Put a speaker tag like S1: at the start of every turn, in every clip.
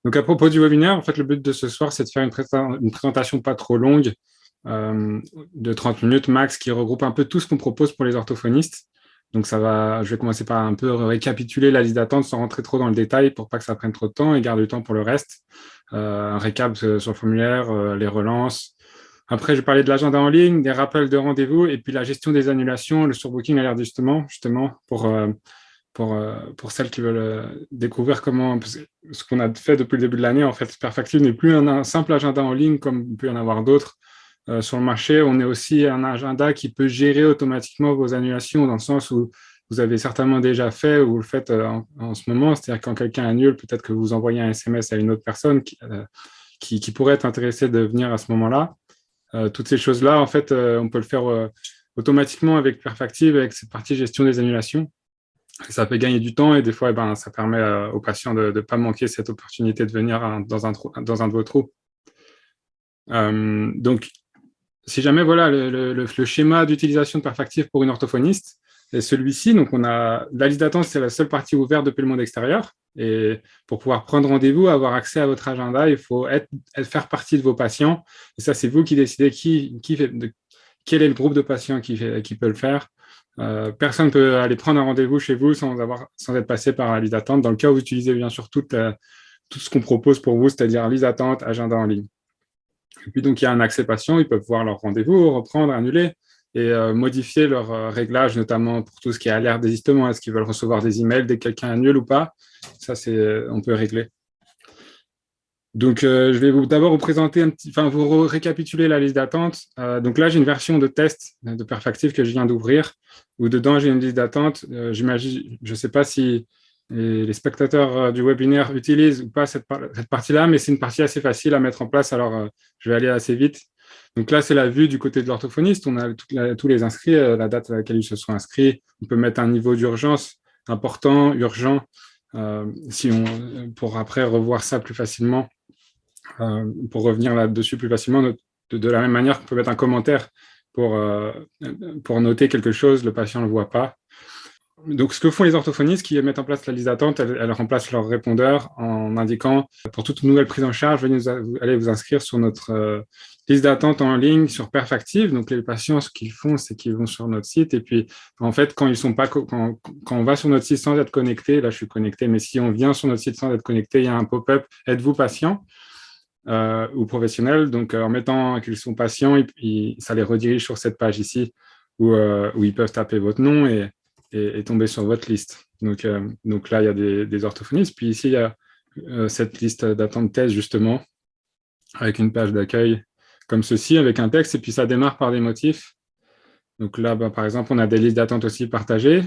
S1: Donc, à propos du webinaire, en fait, le but de ce soir, c'est de faire une présentation pas trop longue, de 30 minutes max, qui regroupe un peu tout ce qu'on propose pour les orthophonistes. Donc, je vais commencer par un peu récapituler la liste d'attente sans rentrer trop dans le détail pour pas que ça prenne trop de temps et garder du temps pour le reste. Un récap sur le formulaire, les relances. Après, je vais parler de l'agenda en ligne, des rappels de rendez-vous et puis la gestion des annulations, le surbooking à l'air justement pour celles qui veulent découvrir comment, ce qu'on a fait depuis le début de l'année. En fait, Perfactive n'est plus un simple agenda en ligne comme il peut y en avoir d'autres sur le marché. On est aussi un agenda qui peut gérer automatiquement vos annulations dans le sens où vous avez certainement déjà fait ou vous le faites en ce moment. C'est-à-dire quand quelqu'un annule, peut-être que vous envoyez un SMS à une autre personne qui pourrait être intéressée de venir à ce moment-là. Toutes ces choses-là, en fait, on peut le faire automatiquement avec Perfactive, avec cette partie gestion des annulations. Ça peut gagner du temps et des fois, ça permet aux patients de ne pas manquer cette opportunité de venir dans un de vos trous. Donc, si jamais, voilà, le schéma d'utilisation de Perfactive pour une orthophoniste est celui-ci. Donc, on a la liste d'attente, c'est la seule partie ouverte depuis le monde extérieur. Et pour pouvoir prendre rendez-vous, avoir accès à votre agenda, il faut faire partie de vos patients. Et ça, c'est vous qui décidez quel est le groupe de patients qui peut le faire. Personne ne peut aller prendre un rendez-vous chez vous sans être passé par la liste d'attente. Dans le cas où vous utilisez bien sûr tout ce qu'on propose pour vous, c'est-à-dire liste d'attente, agenda en ligne. Et puis donc, il y a un accès patient, ils peuvent voir leur rendez-vous, reprendre, annuler et modifier leur réglage, notamment pour tout ce qui est alerte désistement. Est-ce qu'ils veulent recevoir des emails dès que quelqu'un annule ou pas? Ça, on peut régler. Donc, je vais d'abord vous présenter vous récapituler la liste d'attente. Donc là, j'ai une version de test de Perfactive que je viens d'ouvrir, où dedans, j'ai une liste d'attente. J'imagine, je ne sais pas si les spectateurs du webinaire utilisent ou pas cette partie-là, mais c'est une partie assez facile à mettre en place, alors je vais aller assez vite. Donc là, c'est la vue du côté de l'orthophoniste. On a tous les inscrits, la date à laquelle ils se sont inscrits. On peut mettre un niveau d'urgence important, urgent, pour après revoir ça plus facilement. Pour revenir là-dessus plus facilement, de la même manière qu'on peut mettre un commentaire pour noter quelque chose, le patient ne le voit pas. Donc, ce que font les orthophonistes qui mettent en place la liste d'attente, elles remplacent leur répondeur en indiquant pour toute nouvelle prise en charge, allez vous inscrire sur notre liste d'attente en ligne sur Perfactive. Donc, les patients, ce qu'ils font, c'est qu'ils vont sur notre site et puis, en fait, quand on va sur notre site sans être connecté, là, je suis connecté, mais si on vient sur notre site sans être connecté, il y a un pop-up « Êtes-vous patient ?» ou professionnels. Donc, en mettant qu'ils sont patients, ça les redirige sur cette page ici où ils peuvent taper votre nom et tomber sur votre liste. Donc là, il y a des orthophonistes. Puis ici, il y a cette liste d'attente thèse, justement, avec une page d'accueil comme ceci, avec un texte. Et puis, ça démarre par des motifs. Donc là, par exemple, on a des listes d'attente aussi partagées.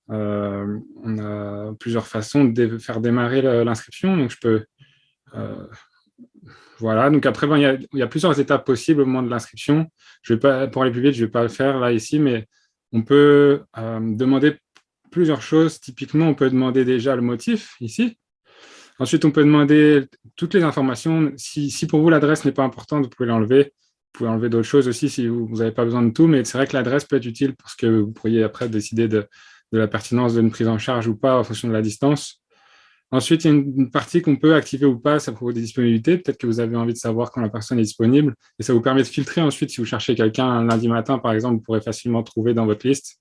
S1: On a plusieurs façons de faire démarrer l'inscription. Donc, je peux... Voilà, donc après, il y a plusieurs étapes possibles au moment de l'inscription. Pour aller plus vite, je ne vais pas le faire là, ici, mais on peut demander plusieurs choses. Typiquement, on peut demander déjà le motif, ici. Ensuite, on peut demander toutes les informations. Si pour vous, l'adresse n'est pas importante, vous pouvez l'enlever. Vous pouvez enlever d'autres choses aussi si vous n'avez pas besoin de tout, mais c'est vrai que l'adresse peut être utile parce que vous pourriez après décider de la pertinence d'une prise en charge ou pas en fonction de la distance. Ensuite, il y a une partie qu'on peut activer ou pas, ça propos des disponibilités. Peut-être que vous avez envie de savoir quand la personne est disponible. Et ça vous permet de filtrer ensuite. Si vous cherchez quelqu'un un lundi matin, par exemple, vous pourrez facilement trouver dans votre liste.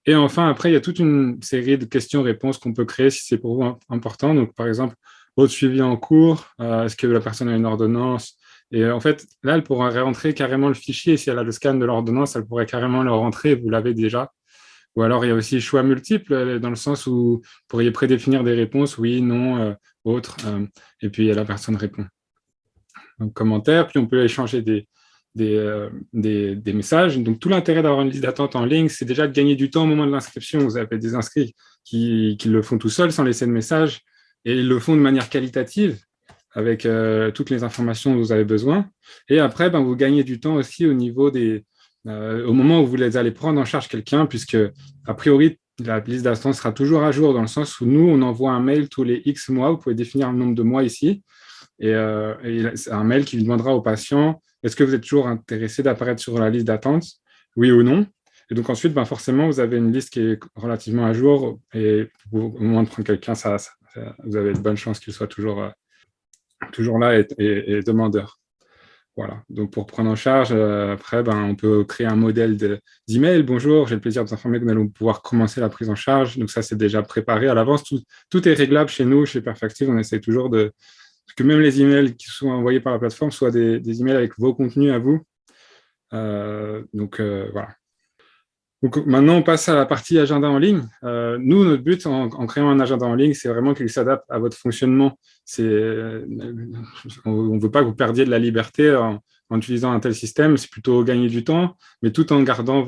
S1: Et enfin, après, il y a toute une série de questions-réponses qu'on peut créer si c'est pour vous important. Donc, par exemple, votre suivi en cours, est-ce que la personne a une ordonnance? Et en fait, là, elle pourra rentrer carrément le fichier. Si elle a le scan de l'ordonnance, elle pourrait carrément le rentrer. Vous l'avez déjà. Ou alors, il y a aussi choix multiples, dans le sens où vous pourriez prédéfinir des réponses, oui, non, autre, et puis la personne répond. Donc, commentaire, puis on peut échanger des messages. Donc, tout l'intérêt d'avoir une liste d'attente en ligne, c'est déjà de gagner du temps au moment de l'inscription. Vous avez des inscrits qui le font tout seuls, sans laisser de message, et ils le font de manière qualitative, avec toutes les informations dont vous avez besoin. Et après, vous gagnez du temps aussi au niveau au moment où vous allez prendre en charge quelqu'un, puisque, a priori, la liste d'attente sera toujours à jour, dans le sens où nous, on envoie un mail tous les X mois. Vous pouvez définir le nombre de mois ici. Et c'est un mail qui demandera au patient, est-ce que vous êtes toujours intéressé d'apparaître sur la liste d'attente? Oui ou non? Et donc ensuite, forcément, vous avez une liste qui est relativement à jour. Et au moment de prendre quelqu'un, vous avez de bonnes chances qu'il soit toujours toujours là et demandeur. Voilà. Donc, pour prendre en charge, après, on peut créer un modèle d'email. Bonjour, j'ai le plaisir de vous informer que nous allons pouvoir commencer la prise en charge. Donc, ça, c'est déjà préparé à l'avance. Tout est réglable chez nous, chez Perfactive. On essaie toujours que même les emails qui sont envoyés par la plateforme soient des emails avec vos contenus à vous. Voilà. Donc, maintenant, on passe à la partie agenda en ligne. Nous, notre but en créant un agenda en ligne, c'est vraiment qu'il s'adapte à votre fonctionnement. On ne veut pas que vous perdiez de la liberté en utilisant un tel système. C'est plutôt gagner du temps, mais tout en gardant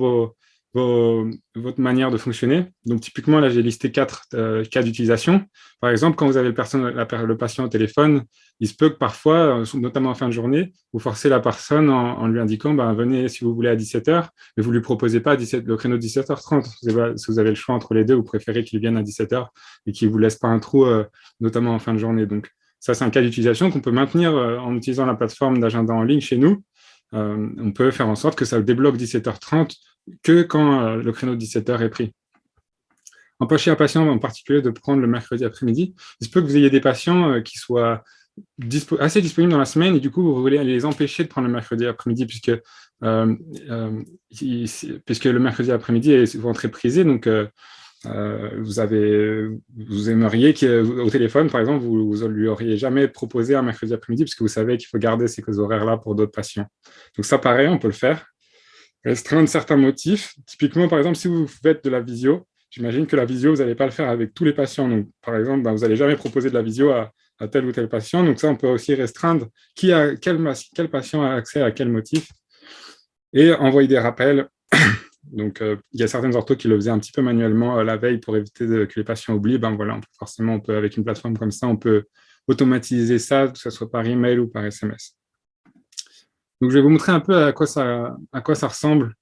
S1: votre manière de fonctionner. Donc, typiquement, là, j'ai listé 4 cas d'utilisation. Par exemple, quand vous avez le patient au téléphone, il se peut que parfois, notamment en fin de journée, vous forcez la personne en lui indiquant venez si vous voulez à 17h, mais vous ne lui proposez pas le créneau de 17h30. Si vous avez le choix entre les deux, vous préférez qu'il vienne à 17h et qu'il ne vous laisse pas un trou, notamment en fin de journée. Donc, ça, c'est un cas d'utilisation qu'on peut maintenir en utilisant la plateforme d'agenda en ligne chez nous. On peut faire en sorte que ça débloque 17h30 que quand le créneau de 17h est pris. Empêcher un patient en particulier de prendre le mercredi après-midi. Il se peut que vous ayez des patients qui soient assez disponibles dans la semaine et du coup, vous voulez les empêcher de prendre le mercredi après-midi puisque le mercredi après-midi est souvent très prisé. Donc, vous aimeriez qu'au téléphone, par exemple, vous lui auriez jamais proposé un mercredi après-midi puisque vous savez qu'il faut garder ces horaires-là pour d'autres patients. Donc, ça, pareil, on peut le faire. Restreindre certains motifs. Typiquement, par exemple, si vous faites de la visio, j'imagine que la visio, vous n'allez pas le faire avec tous les patients. Donc, par exemple, vous n'allez jamais proposer de la visio à tel ou tel patient. Donc, ça, on peut aussi restreindre quel patient a accès à quel motif et envoyer des rappels. Donc, il y a certaines orthos qui le faisaient un petit peu manuellement la veille pour éviter que les patients oublient. Voilà, forcément, avec une plateforme comme ça, on peut automatiser ça, que ce soit par email ou par SMS. Donc, je vais vous montrer un peu à quoi ça ressemble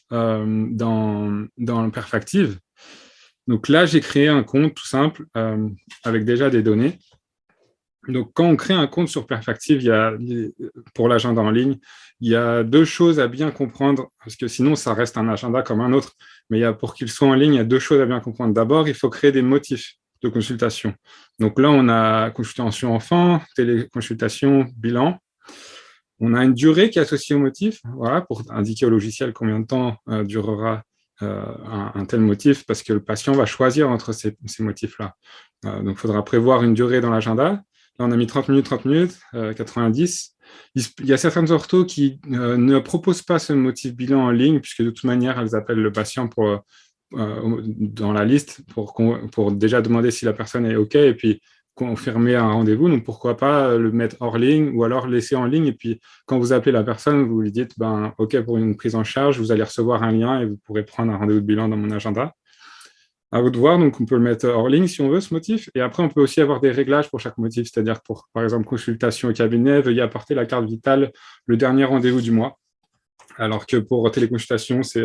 S1: dans le Perfactive. Donc là, j'ai créé un compte tout simple avec déjà des données. Donc, quand on crée un compte sur Perfactive, pour l'agenda en ligne, il y a 2 choses à bien comprendre, parce que sinon, ça reste un agenda comme un autre. Mais pour qu'il soit en ligne, il y a 2 choses à bien comprendre. D'abord, il faut créer des motifs de consultation. Donc là, on a consultation enfant, téléconsultation, bilan. On a une durée qui est associée au motif, voilà, pour indiquer au logiciel combien de temps durera un tel motif, parce que le patient va choisir entre ces motifs-là. Donc, il faudra prévoir une durée dans l'agenda. Là, on a mis 30 minutes, 90. Il y a certaines orthos qui ne proposent pas ce motif bilan en ligne, puisque de toute manière, elles appellent le patient dans la liste pour déjà demander si la personne est OK, et puis confirmer un rendez-vous. Donc, pourquoi pas le mettre hors ligne ou alors laisser en ligne. Et puis, quand vous appelez la personne, vous lui dites OK pour une prise en charge, vous allez recevoir un lien et vous pourrez prendre un rendez-vous de bilan dans mon agenda. À vous de voir, donc on peut le mettre hors ligne si on veut, ce motif. Et après, on peut aussi avoir des réglages pour chaque motif, c'est-à-dire pour, par exemple, consultation au cabinet, veuillez apporter la carte vitale le dernier rendez-vous du mois. Alors que pour téléconsultation, c'est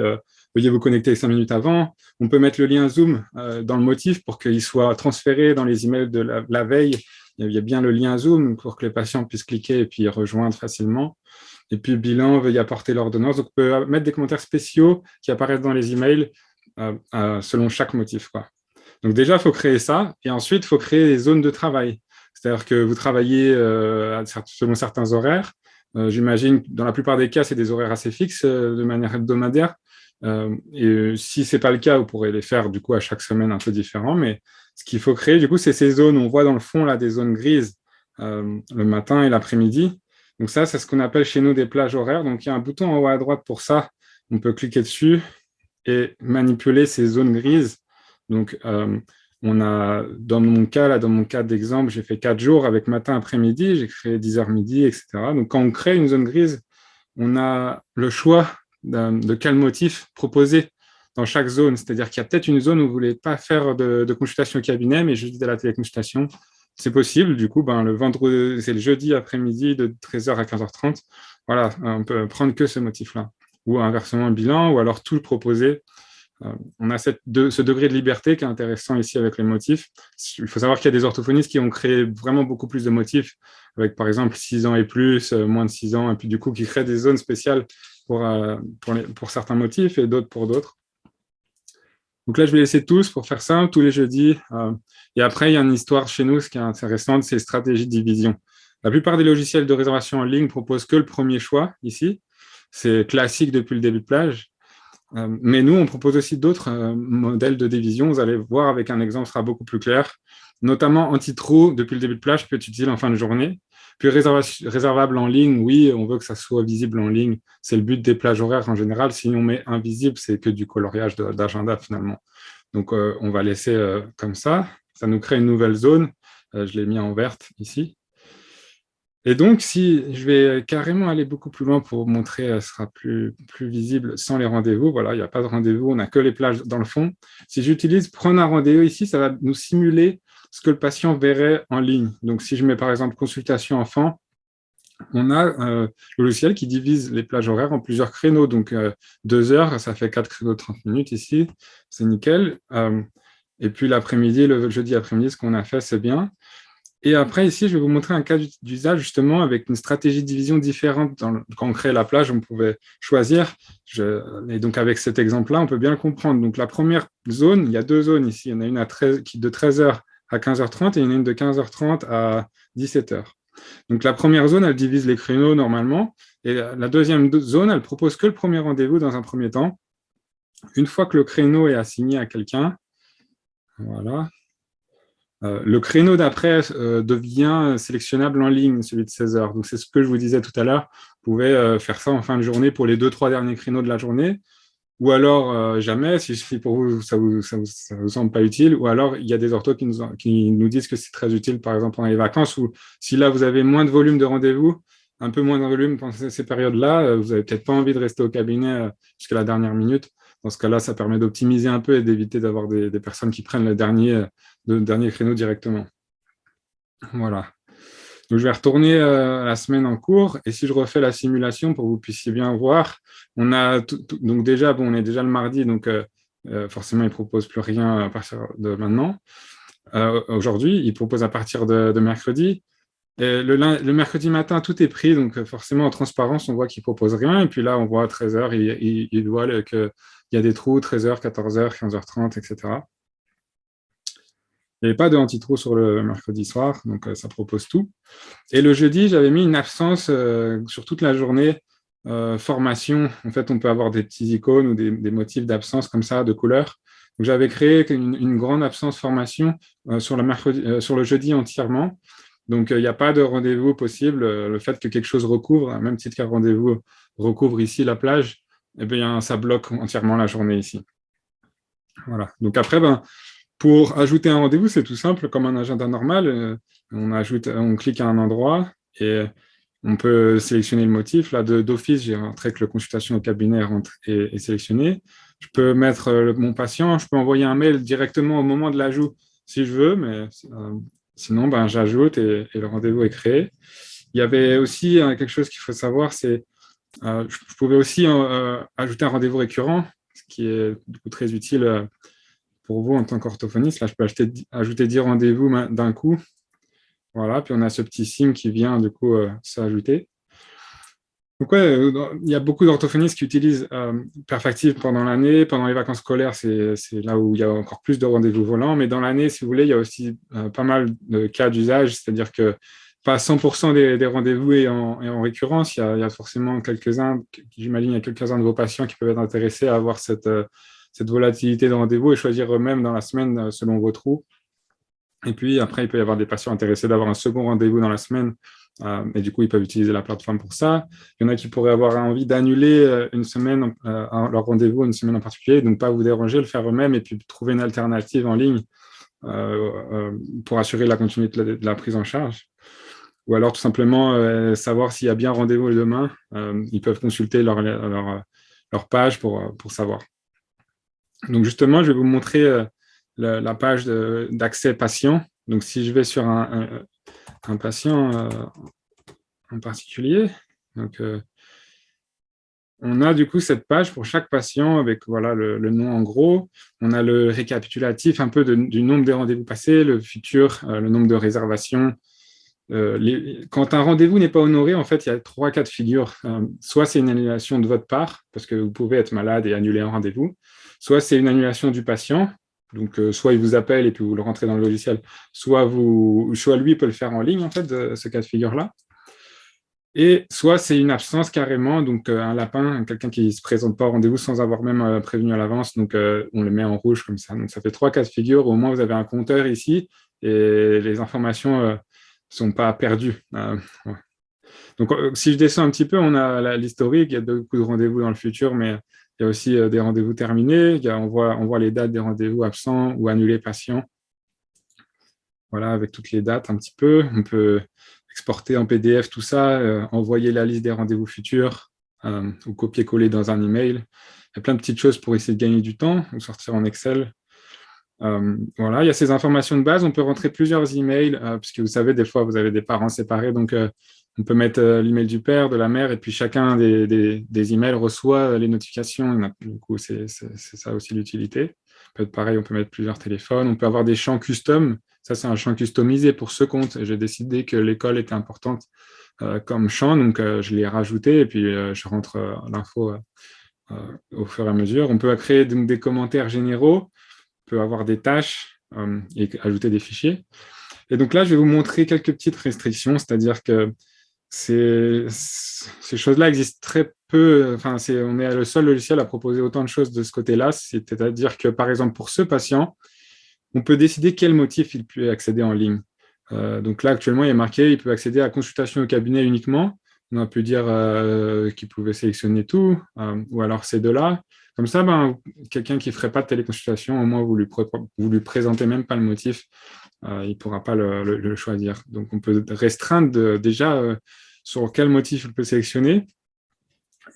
S1: veuillez vous connecter 5 minutes avant. On peut mettre le lien Zoom dans le motif pour qu'il soit transféré dans les emails de la veille. Il y a bien le lien Zoom pour que les patients puissent cliquer et puis rejoindre facilement. Et puis, bilan, veuillez apporter l'ordonnance. Donc, on peut mettre des commentaires spéciaux qui apparaissent dans les emails selon chaque motif, quoi. Donc, déjà, il faut créer ça. Et ensuite, il faut créer des zones de travail. C'est-à-dire que vous travaillez selon certains horaires. J'imagine que dans la plupart des cas, c'est des horaires assez fixes de manière hebdomadaire. Si ce n'est pas le cas, vous pourrez les faire du coup à chaque semaine un peu différent. Mais ce qu'il faut créer, du coup, c'est ces zones. On voit dans le fond là des zones grises le matin et l'après-midi. Donc ça, c'est ce qu'on appelle chez nous des plages horaires. Donc il y a un bouton en haut à droite pour ça. On peut cliquer dessus et manipuler ces zones grises. Donc on a, dans mon cas d'exemple, j'ai fait 4 jours avec matin, après-midi, j'ai créé 10h midi, etc. Donc, quand on crée une zone grise, on a le choix de quel motif proposer dans chaque zone. C'est-à-dire qu'il y a peut-être une zone où vous ne voulez pas faire de consultation au cabinet, mais juste de la téléconsultation. C'est possible. Du coup, c'est le jeudi après-midi de 13h à 15h30. Voilà, on peut prendre que ce motif-là. Ou inversement, un bilan, ou alors tout le proposer. On a ce degré de liberté qui est intéressant ici avec les motifs. Il faut savoir qu'il y a des orthophonistes qui ont créé vraiment beaucoup plus de motifs, avec par exemple 6 ans et plus, moins de 6 ans, et puis du coup qui créent des zones spéciales pour certains motifs et d'autres pour d'autres. Donc là, je vais laisser tous pour faire ça, tous les jeudis. Et après, il y a une histoire chez nous, ce qui est intéressant, c'est stratégie de division. La plupart des logiciels de réservation en ligne proposent que le premier choix ici. C'est classique depuis le début de plage. Mais nous, on propose aussi d'autres modèles de division. Vous allez voir avec un exemple, ce sera beaucoup plus clair. Notamment anti-trou, depuis le début de plage, peut être utile en fin de journée. Puis réservable en ligne, oui, on veut que ça soit visible en ligne. C'est le but des plages horaires en général. Si on met invisible, c'est que du coloriage d'agenda finalement. Donc, on va laisser comme ça. Ça nous crée une nouvelle zone. Je l'ai mis en verte ici. Et donc, si je vais carrément aller beaucoup plus loin pour vous montrer, ce sera plus visible sans les rendez-vous. Voilà, il n'y a pas de rendez-vous, on n'a que les plages dans le fond. Si j'utilise prendre un rendez-vous ici, ça va nous simuler ce que le patient verrait en ligne. Donc, si je mets par exemple consultation enfant, on a le logiciel qui divise les plages horaires en plusieurs créneaux. Donc, 2 heures, ça fait 4 créneaux de 30 minutes ici, c'est nickel. Et puis l'après-midi, le jeudi après-midi, ce qu'on a fait, c'est bien. Et après, ici, je vais vous montrer un cas d'usage justement avec une stratégie de division différente. Quand on crée la plage, on pouvait choisir. Et donc, avec cet exemple-là, on peut bien le comprendre. Donc, la première zone, il y a 2 zones ici. Il y en a une de 13h à 15h30 et il y en a une de 15h30 à 17h. Donc, la première zone, elle divise les créneaux normalement. Et la deuxième zone, elle propose que le premier rendez-vous dans un premier temps. Une fois que le créneau est assigné à quelqu'un, voilà. Le créneau d'après devient sélectionnable en ligne, celui de 16 heures. Donc, c'est ce que je vous disais tout à l'heure. Vous pouvez faire ça en fin de journée pour les 2-3 derniers créneaux de la journée, ou alors jamais, si pour vous, ça vous semble pas utile, ou alors il y a des orthos qui nous disent que c'est très utile, par exemple pendant les vacances, ou si là, vous avez moins de volume de rendez-vous, un peu moins de volume pendant ces périodes-là, vous n'avez peut-être pas envie de rester au cabinet jusqu'à la dernière minute. Dans ce cas-là, ça permet d'optimiser un peu et d'éviter d'avoir des personnes qui prennent le dernier créneau directement. Voilà. Donc, je vais retourner à la semaine en cours. Et si je refais la simulation pour que vous puissiez bien voir, donc déjà, on est déjà le mardi, donc forcément, il ne propose plus rien à partir de maintenant. Aujourd'hui, il propose à partir de mercredi. Et le mercredi matin, tout est pris, donc forcément, en transparence, on voit qu'il ne propose rien. Et puis là, on voit à 13h, il voit qu'il y a des trous, 13h, 14h, 15h30, etc. Il n'y avait pas de anti-trou sur le mercredi soir, donc ça propose tout. Et le jeudi, j'avais mis une absence sur toute la journée formation. En fait, on peut avoir des petits icônes ou des motifs d'absence comme ça, de couleurs. Donc, j'avais créé une grande absence formation sur le jeudi entièrement. Donc, il n'y a pas de rendez-vous possible. Le fait que quelque chose recouvre, même titre qu'un rendez-vous recouvre ici la plage, eh bien, ça bloque entièrement la journée ici. Voilà. Donc après, pour ajouter un rendez-vous, c'est tout simple, comme un agenda normal. On clique à un endroit et on peut sélectionner le motif. Là, d'office, j'ai rentré que le consultation au cabinet est sélectionné. Je peux mettre mon patient, je peux envoyer un mail directement au moment de l'ajout si je veux, mais sinon, j'ajoute et le rendez-vous est créé. Il y avait aussi quelque chose qu'il faut savoir, c'est je pouvais aussi ajouter un rendez-vous récurrent, ce qui est du coup très utile pour vous en tant qu'orthophoniste. Là, je peux ajouter 10 rendez-vous d'un coup. Voilà, puis on a ce petit signe qui vient du coup s'ajouter. Donc ouais, il y a beaucoup d'orthophonistes qui utilisent Perfactive pendant l'année. Pendant les vacances scolaires, c'est là où il y a encore plus de rendez-vous volants. Mais dans l'année, si vous voulez, il y a aussi pas mal de cas d'usage, c'est-à-dire que pas 100% des rendez-vous est en récurrence. Il y a forcément quelques-uns, j'imagine, il y a quelques-uns de vos patients qui peuvent être intéressés à avoir cette volatilité de rendez-vous et choisir eux-mêmes dans la semaine selon vos trous. Et puis après, il peut y avoir des patients intéressés d'avoir un second rendez-vous dans la semaine. Et du coup, ils peuvent utiliser la plateforme pour ça. Il y en a qui pourraient avoir envie d'annuler une semaine, leur rendez-vous une semaine en particulier, donc pas vous déranger, le faire eux-mêmes et puis trouver une alternative en ligne pour assurer la continuité de la prise en charge. Ou alors tout simplement savoir s'il y a bien rendez-vous demain. Ils peuvent consulter leur page pour savoir. Donc justement, je vais vous montrer la page d'accès patient. Donc si je vais sur un patient en particulier, donc, on a du coup cette page pour chaque patient avec voilà, le nom en gros. On a le récapitulatif un peu du nombre de rendez-vous passés, le futur, le nombre de réservations. Quand un rendez-vous n'est pas honoré, en fait, il y a 3 cas de figure. Soit c'est une annulation de votre part, parce que vous pouvez être malade et annuler un rendez-vous. Soit c'est une annulation du patient, Donc, soit il vous appelle et puis vous le rentrez dans le logiciel, soit lui peut le faire en ligne, en fait, ce cas de figure-là. Et soit c'est une absence carrément, donc un lapin, quelqu'un qui ne se présente pas au rendez-vous sans avoir même prévenu à l'avance, donc on le met en rouge comme ça. Donc ça fait 3 cas de figure, au moins vous avez un compteur ici et les informations ne sont pas perdues. Ouais. Donc si je descends un petit peu, on a l'historique, il y a beaucoup de rendez-vous dans le futur, mais il y a aussi des rendez-vous terminés, on voit les dates des rendez-vous absents ou annulés patients. Voilà, avec toutes les dates un petit peu. On peut exporter en PDF tout ça, envoyer la liste des rendez-vous futurs ou copier-coller dans un email. Il y a plein de petites choses pour essayer de gagner du temps ou sortir en Excel. Voilà, il y a ces informations de base. On peut rentrer plusieurs emails, puisque vous savez, des fois, vous avez des parents séparés. Donc, on peut mettre l'email du père, de la mère, et puis chacun des emails reçoit les notifications. Du coup, c'est ça aussi l'utilité. Peut être pareil, on peut mettre plusieurs téléphones. On peut avoir des champs custom. Ça, c'est un champ customisé pour ce compte. J'ai décidé que l'école était importante comme champ, donc je l'ai rajouté et puis je rentre l'info au fur et à mesure. On peut créer donc, des commentaires généraux, on peut avoir des tâches et ajouter des fichiers. Et donc là, je vais vous montrer quelques petites restrictions, c'est-à-dire que ces choses-là existent très peu. Enfin, on est le seul logiciel à proposer autant de choses de ce côté-là, c'est-à-dire que, par exemple, pour ce patient, on peut décider quel motif il peut accéder en ligne. Donc là, actuellement, il est marqué, il peut accéder à consultation au cabinet uniquement. On a pu dire qu'il pouvait sélectionner tout, ou alors ces deux-là. Comme ça, quelqu'un qui ne ferait pas de téléconsultation, au moins vous lui présentez même pas le motif, il ne pourra pas le choisir. Donc on peut restreindre déjà sur quel motif il peut sélectionner,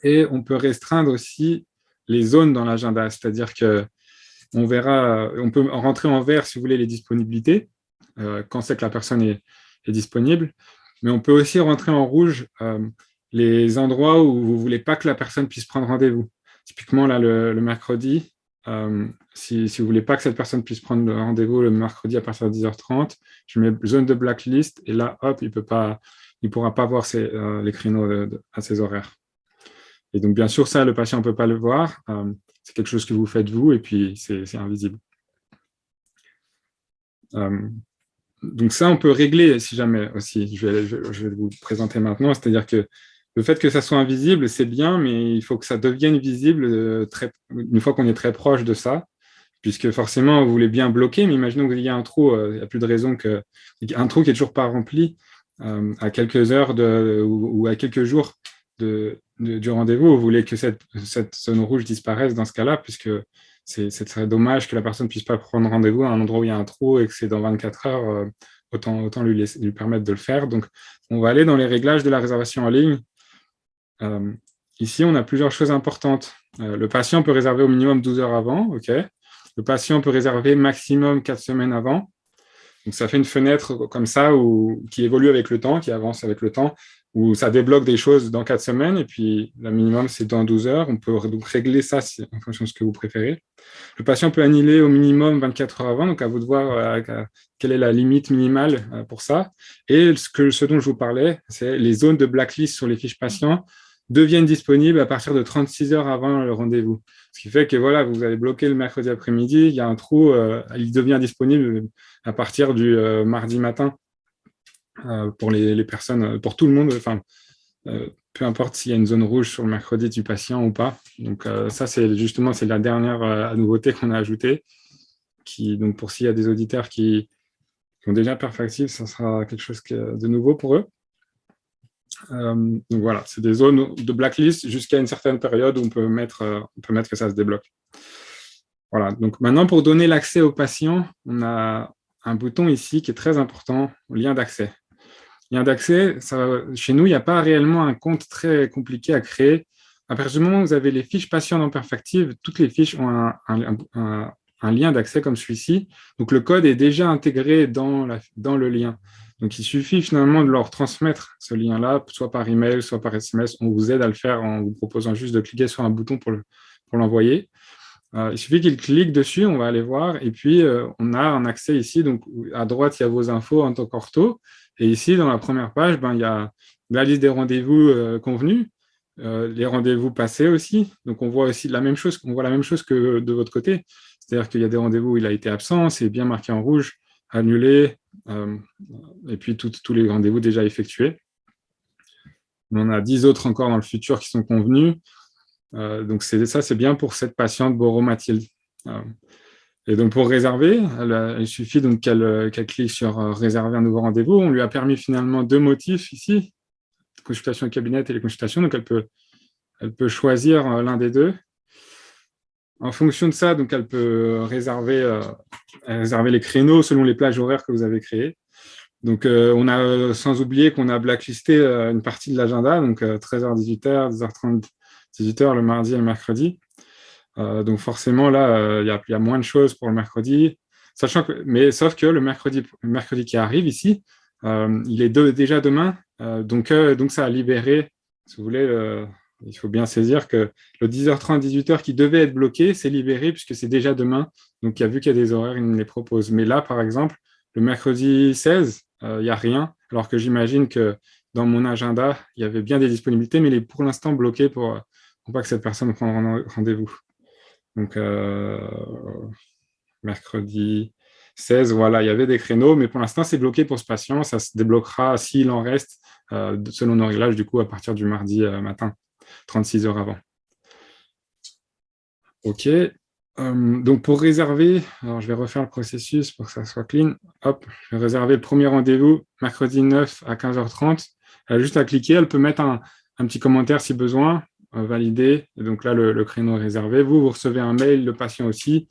S1: et on peut restreindre aussi les zones dans l'agenda, c'est-à-dire que on peut rentrer en vert si vous voulez les disponibilités, quand c'est que la personne est disponible, mais on peut aussi rentrer en rouge les endroits où vous ne voulez pas que la personne puisse prendre rendez-vous. Typiquement, là, le mercredi, si vous ne voulez pas que cette personne puisse prendre rendez-vous le mercredi à partir de 10h30, je mets zone de blacklist, et là, hop, il ne pourra pas voir les créneaux à ces horaires. Et donc, bien sûr, ça, le patient ne peut pas le voir. C'est quelque chose que vous faites vous, et puis c'est invisible. Donc ça, on peut régler si jamais aussi. Je vais vous présenter maintenant. C'est-à-dire que le fait que ça soit invisible, c'est bien, mais il faut que ça devienne visible une fois qu'on est très proche de ça, puisque forcément, vous voulez bien bloquer, mais imaginons qu'il y a un trou, il n'y a plus de raison un trou qui n'est toujours pas rempli à quelques heures ou à quelques jours du rendez-vous. Vous voulez que cette zone rouge disparaisse dans ce cas-là, puisque c'est très dommage que la personne ne puisse pas prendre rendez-vous à un endroit où il y a un trou et que c'est dans 24 heures, autant lui permettre de le faire. Donc, on va aller dans les réglages de la réservation en ligne. Ici, on a plusieurs choses importantes. Le patient peut réserver au minimum 12 heures avant. Okay. Le patient peut réserver maximum 4 semaines avant. Donc, ça fait une fenêtre comme ça qui évolue avec le temps, qui avance avec le temps, où ça débloque des choses dans 4 semaines, et puis le minimum, c'est dans 12 heures. On peut donc régler ça en fonction de ce que vous préférez. Le patient peut annuler au minimum 24 heures avant, donc à vous de voir quelle est la limite minimale pour ça. Et ce dont je vous parlais, c'est les zones de blacklist sur les fiches patients deviennent disponibles à partir de 36 heures avant le rendez-vous. Ce qui fait que voilà, vous avez bloqué le mercredi après-midi, il y a un trou, il devient disponible à partir du mardi matin pour les personnes, pour tout le monde, peu importe s'il y a une zone rouge sur le mercredi du patient ou pas. Donc ça, c'est la dernière nouveauté qu'on a ajoutée, donc pour s'il y a des auditeurs qui ont déjà Perfactive, ça sera quelque chose de nouveau pour eux. Donc voilà, c'est des zones de blacklist jusqu'à une certaine période où on peut mettre que ça se débloque. Voilà, donc maintenant pour donner l'accès aux patients, on a un bouton ici qui est très important, lien d'accès. Lien d'accès, chez nous, il n'y a pas réellement un compte très compliqué à créer. À partir du moment où vous avez les fiches patients dans Perfactive, toutes les fiches ont un lien d'accès comme celui-ci. Donc le code est déjà intégré dans le lien. Donc, il suffit finalement de leur transmettre ce lien-là, soit par email, soit par SMS. On vous aide à le faire en vous proposant juste de cliquer sur un bouton pour l'envoyer. Il suffit qu'ils cliquent dessus, on va aller voir. Et puis, on a un accès ici. Donc, à droite, il y a vos infos en tant qu'ortho. Et ici, dans la première page, il y a la liste des rendez-vous convenus, les rendez-vous passés aussi. Donc, on voit aussi la même chose que de votre côté. C'est-à-dire qu'il y a des rendez-vous où il a été absent, c'est bien marqué en rouge, annulé, et puis tous les rendez-vous déjà effectués. On en a 10 autres encore dans le futur qui sont convenus. Donc ça, c'est bien pour cette patiente Boro-Mathilde. Et donc pour réserver, il suffit donc qu'elle clique sur réserver un nouveau rendez-vous. On lui a permis finalement 2 motifs ici, consultation au cabinet et les consultations. Donc elle peut choisir l'un des deux. En fonction de ça, donc elle peut réserver les créneaux selon les plages horaires que vous avez créées. Donc, on a, sans oublier qu'on a blacklisté une partie de l'agenda, donc 13h, 18h, 10h30, 18h le mardi et le mercredi. Donc, forcément, là, il y a moins de choses pour le mercredi, sauf que le mercredi qui arrive ici, il est déjà demain, donc ça a libéré, si vous voulez, il faut bien saisir que le 10h30, 18h qui devait être bloqué, c'est libéré puisque c'est déjà demain. Donc, vu qu'il y a des horaires, il me les propose. Mais là, par exemple, le mercredi 16, il n'y a rien, alors que j'imagine que dans mon agenda, il y avait bien des disponibilités, mais il est pour l'instant bloqué pour pas que cette personne prenne rendez-vous. Donc, mercredi 16, voilà, il y avait des créneaux, mais pour l'instant, c'est bloqué pour ce patient. Ça se débloquera s'il en reste, selon nos réglages, du coup, à partir du mardi matin, 36 heures avant. OK. Donc, pour réserver, alors je vais refaire le processus pour que ça soit clean. Hop, je vais réserver le premier rendez-vous, mercredi 9 à 15h30. Elle a juste à cliquer, elle peut mettre un petit commentaire si besoin, valider. Et donc là, le créneau est réservé. Vous recevez un mail, le patient aussi,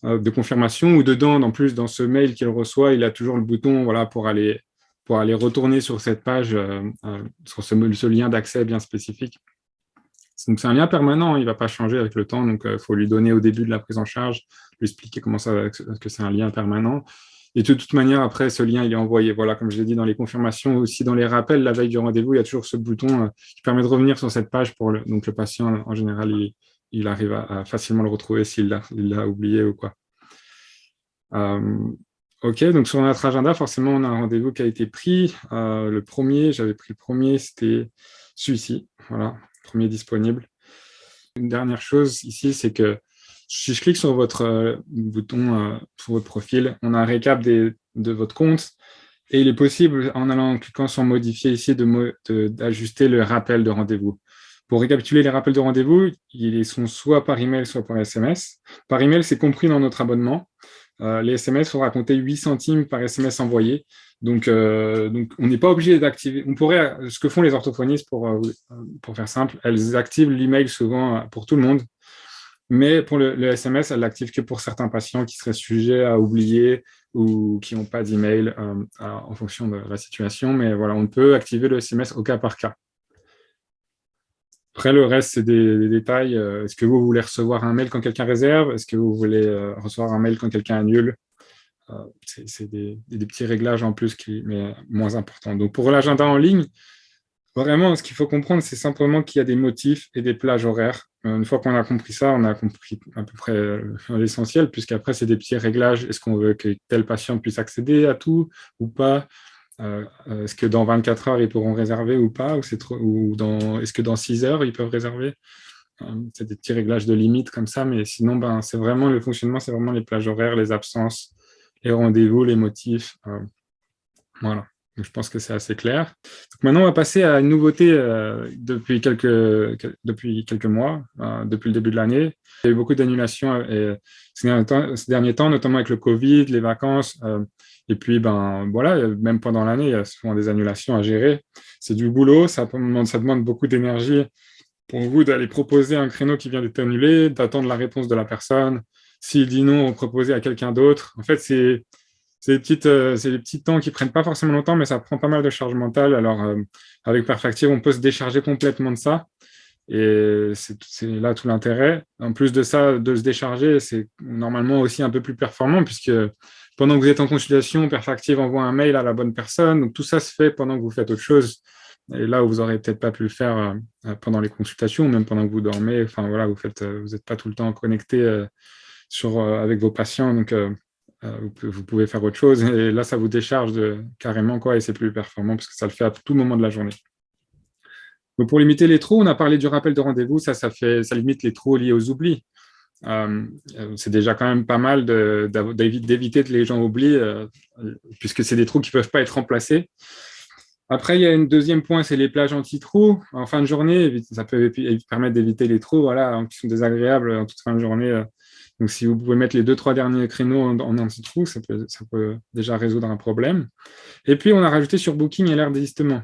S1: de confirmation, ou dedans, en plus, dans ce mail qu'il reçoit, il a toujours le bouton voilà, pour aller retourner sur cette page, sur ce lien d'accès bien spécifique. Donc, c'est un lien permanent, il ne va pas changer avec le temps, donc il faut lui donner au début de la prise en charge, lui expliquer que c'est un lien permanent. Et de toute manière, après, ce lien, il est envoyé. Voilà, comme je l'ai dit, dans les confirmations, aussi dans les rappels, la veille du rendez-vous, il y a toujours ce bouton qui permet de revenir sur cette page donc le patient, en général, il arrive à facilement le retrouver s'il l'a oublié ou quoi. OK, donc sur notre agenda, forcément, on a un rendez-vous qui a été pris. J'avais pris le premier, c'était celui-ci, voilà, premier disponible. Une dernière chose ici, c'est que si je clique sur votre bouton, sur votre profil, on a un récap de votre compte et il est possible, en cliquant sur modifier ici, d'ajuster le rappel de rendez-vous. Pour récapituler les rappels de rendez-vous, ils sont soit par email, soit par SMS. Par email, c'est compris dans notre abonnement. Les SMS, il faudra compter 8 centimes par SMS envoyé. Donc on n'est pas obligé d'activer. Ce que font les orthophonistes, pour faire simple, elles activent l'email souvent pour tout le monde. Mais pour le SMS, elles l'activent que pour certains patients qui seraient sujets à oublier ou qui n'ont pas d'email en fonction de la situation. Mais voilà, on peut activer le SMS au cas par cas. Après, le reste, c'est des détails. Est-ce que vous voulez recevoir un mail quand quelqu'un réserve? Est-ce que vous voulez recevoir un mail quand quelqu'un annule? C'est des petits réglages en plus, mais moins importants. Donc, pour l'agenda en ligne, vraiment, ce qu'il faut comprendre, c'est simplement qu'il y a des motifs et des plages horaires. Une fois qu'on a compris ça, on a compris à peu près l'essentiel, puisqu'après, c'est des petits réglages. Est-ce qu'on veut que tel patient puisse accéder à tout ou pas? Est-ce que dans 24 heures, ils pourront réserver ou pas? Est-ce que dans 6 heures, ils peuvent réserver? C'est des petits réglages de limite comme ça, mais sinon, c'est vraiment le fonctionnement, c'est vraiment les plages horaires, les absences, les rendez-vous, les motifs. Voilà. Donc, je pense que c'est assez clair. Donc, maintenant, on va passer à une nouveauté depuis quelques mois, depuis le début de l'année. Il y a eu beaucoup d'annulations ces derniers temps, notamment avec le Covid, les vacances. Et puis, voilà, même pendant l'année, il y a souvent des annulations à gérer. C'est du boulot, ça demande beaucoup d'énergie pour vous d'aller proposer un créneau qui vient d'être annulé, d'attendre la réponse de la personne. S'il dit non, on propose à quelqu'un d'autre. En fait, c'est des petits temps qui prennent pas forcément longtemps, mais ça prend pas mal de charge mentale. Alors, avec Perfactive, on peut se décharger complètement de ça. Et c'est là tout l'intérêt. En plus de ça, de se décharger, c'est normalement aussi un peu plus performant, puisque pendant que vous êtes en consultation, Perfactive envoie un mail à la bonne personne. Donc, tout ça se fait pendant que vous faites autre chose. Et là où vous n'aurez peut-être pas pu le faire pendant les consultations, ou même pendant que vous dormez, enfin voilà, vous n'êtes pas tout le temps connecté avec vos patients. Donc, vous pouvez faire autre chose et là ça vous décharge carrément quoi, et c'est plus performant parce que ça le fait à tout moment de la journée. Donc pour limiter les trous, on a parlé du rappel de rendez-vous, ça limite les trous liés aux oublis. C'est déjà quand même pas mal d'éviter que les gens oublient, puisque c'est des trous qui ne peuvent pas être remplacés. Après, il y a un deuxième point, c'est les plages anti-trous. En fin de journée, ça peut permettre d'éviter les trous, voilà, qui sont désagréables en toute fin de journée. Donc, si vous pouvez mettre les 2-3 derniers créneaux en anti-trous, ça peut déjà résoudre un problème. Et puis, on a rajouté sur Booking l'aire désistement.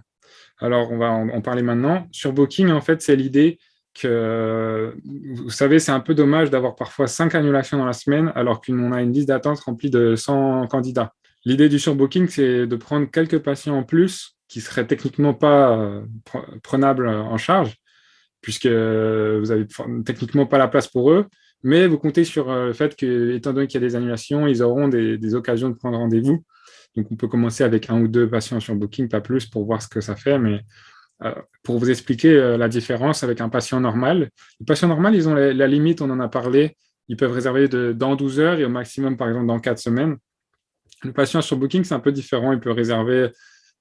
S1: Alors, on va en parler maintenant. Sur Booking, en fait, c'est l'idée que, vous savez, c'est un peu dommage d'avoir parfois 5 annulations dans la semaine, alors qu'on a une liste d'attente remplie de 100 candidats. L'idée du surbooking, c'est de prendre quelques patients en plus qui ne seraient techniquement pas prenables en charge, puisque vous n'avez techniquement pas la place pour eux, mais vous comptez sur le fait que, étant donné qu'il y a des annulations, ils auront des occasions de prendre rendez-vous. Donc, on peut commencer avec 1 ou 2 patients sur Booking, pas plus, pour voir ce que ça fait. Mais pour vous expliquer la différence avec un patient normal, les patients normaux, ils ont la limite, on en a parlé, ils peuvent réserver dans 12 heures et au maximum, par exemple, dans 4 semaines. Le patient sur Booking, c'est un peu différent. Il peut réserver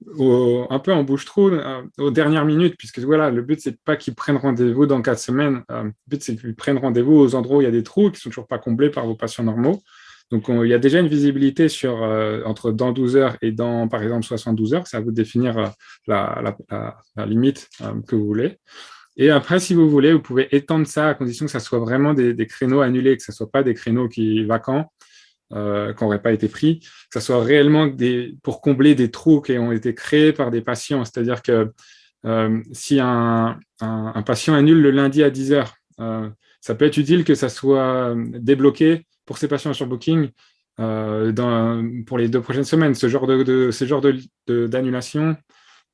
S1: un peu en bouche-trou aux dernières minutes, puisque voilà, le but, c'est pas qu'ils prennent rendez-vous dans 4 semaines. Le but, c'est qu'ils prennent rendez-vous aux endroits où il y a des trous qui ne sont toujours pas comblés par vos patients normaux. Donc, il y a déjà une visibilité entre dans 12 heures et dans, par exemple, 72 heures. C'est à vous de définir la limite que vous voulez. Et après, si vous voulez, vous pouvez étendre ça à condition que ça soit vraiment des créneaux annulés, que ce ne soit pas des créneaux vacants, qui n'auraient pas été pris, que ce soit réellement pour combler des trous qui ont été créés par des patients. C'est-à-dire que si un patient annule le lundi à 10 heures, ça peut être utile que ça soit débloqué pour ces patients sur Booking pour les 2 prochaines semaines. Ce genre d'annulation,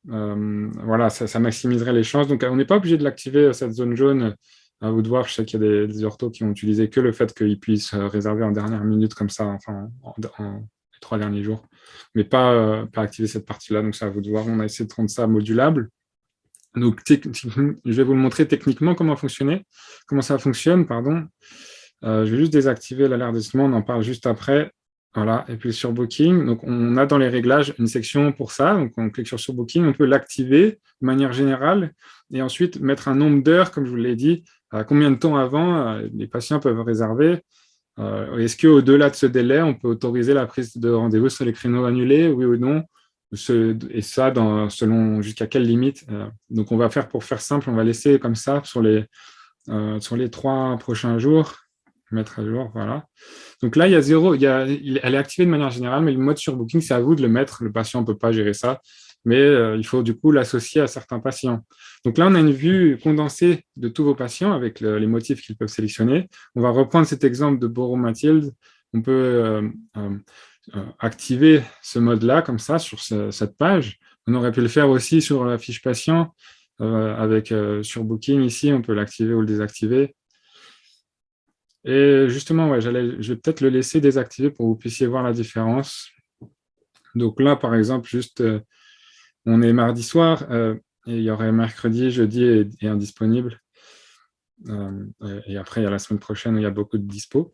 S1: voilà, ça maximiserait les chances. Donc, on n'est pas obligé de l'activer, cette zone jaune. À vous de voir, je sais qu'il y a des orthos qui ont utilisé que le fait qu'ils puissent réserver en dernière minute comme ça, enfin, les 3 derniers jours, mais pas activer cette partie-là. Donc, c'est à vous de voir. On a essayé de rendre ça modulable. Donc, je vais vous le montrer techniquement comment ça fonctionne, pardon. Je vais juste désactiver l'alerte désistement, on en parle juste après. Voilà, et puis sur Booking, donc on a dans les réglages une section pour ça. Donc, on clique sur Booking, on peut l'activer de manière générale et ensuite mettre un nombre d'heures, comme je vous l'ai dit, combien de temps avant les patients peuvent réserver. Est-ce qu'au-delà de ce délai, on peut autoriser la prise de rendez-vous sur les créneaux annulés, oui ou non? Et ça, selon jusqu'à quelle limite. Donc, on va faire, pour faire simple, on va laisser comme ça sur les 3 prochains jours, mettre à jour, voilà. Donc là, il y a 0, elle est activée de manière générale, mais le mode sur Booking, c'est à vous de le mettre. Le patient ne peut pas gérer ça, mais il faut du coup l'associer à certains patients. Donc là, on a une vue condensée de tous vos patients avec les motifs qu'ils peuvent sélectionner. On va reprendre cet exemple de Boro-Mathilde. On peut activer ce mode-là, comme ça, sur cette page. On aurait pu le faire aussi sur la fiche patient, sur Booking ici, on peut l'activer ou le désactiver. Et justement, ouais, je vais peut-être le laisser désactiver pour que vous puissiez voir la différence. Donc là, par exemple, juste, on est mardi soir, et il y aurait mercredi, jeudi et indisponible. Et après, il y a la semaine prochaine où il y a beaucoup de dispo.